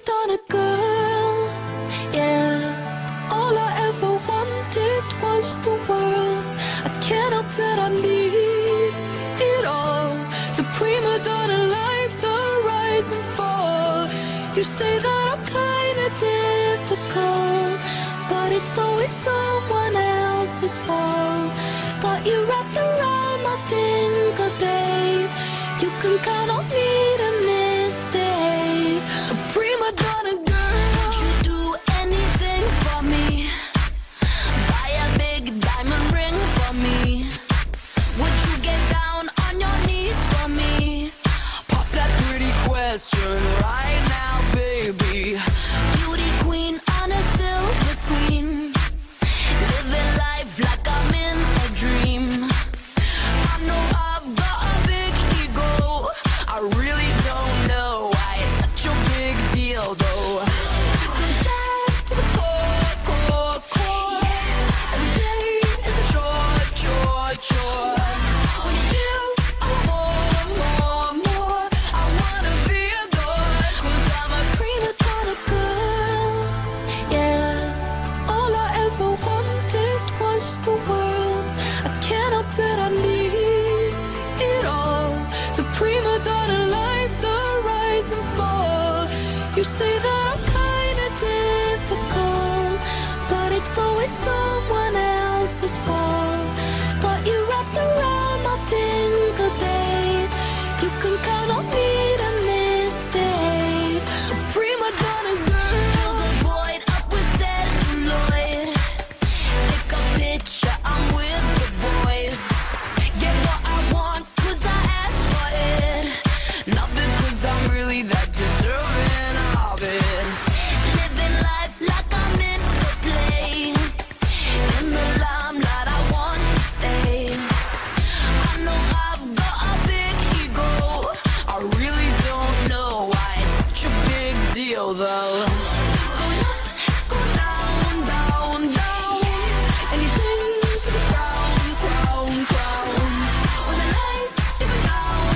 donna girl, yeah. All I ever wanted was the world. I can't help that I need it all. The prima donna life, the rise and fall. You say that I'm kinda difficult, but it's always someone else's fault. Got you wrapped around my finger, babe. You can count on me to misbehave. A prima donna girl, would you do anything for me? Buy a big diamond ring for me? Would you get down on your knees for me? Pop that pretty question right now, baby. Beauty queen on a silver screen, living life like I'm in a dream. I know I've got a big ego. I really don't know why it's such a big deal, though. Back to the core. And day is a chore. When you do, I want more. I wanna be a god, 'cause I'm a prima donna girl, yeah. All I ever wanted was the world. I can't help that I need it all. The prima donna life, the rise and fall. You say that I'm kinda difficult, but it's always someone else's fault. Got you wrapped around my finger, babe. You can count on me to misbehave. A prima donna girl, fill the void up with celluloid. Take a picture, I'm with the boys. Get what I want, 'cause I asked for it. Not because I'm really that deserving of it. Living life like I'm in the play. In the limelight, I want to stay. I know I've got a big ego. I really don't know why it's such a big deal, though. Going up, going down. Anything for the crown. When the lights get down,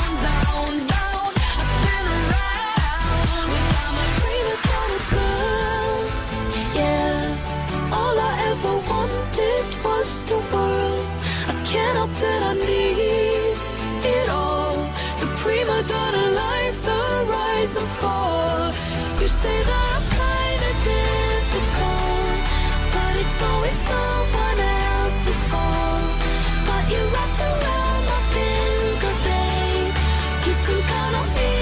I spin around. I'm a prima donna girl, yeah. All I ever wanted was the world. I can't help that I need it all. The prima donna life, the rise and fall. You say that I'm kinda difficult, but it's always someone else's fault. Got you wrapped around my finger, babe. You can count on me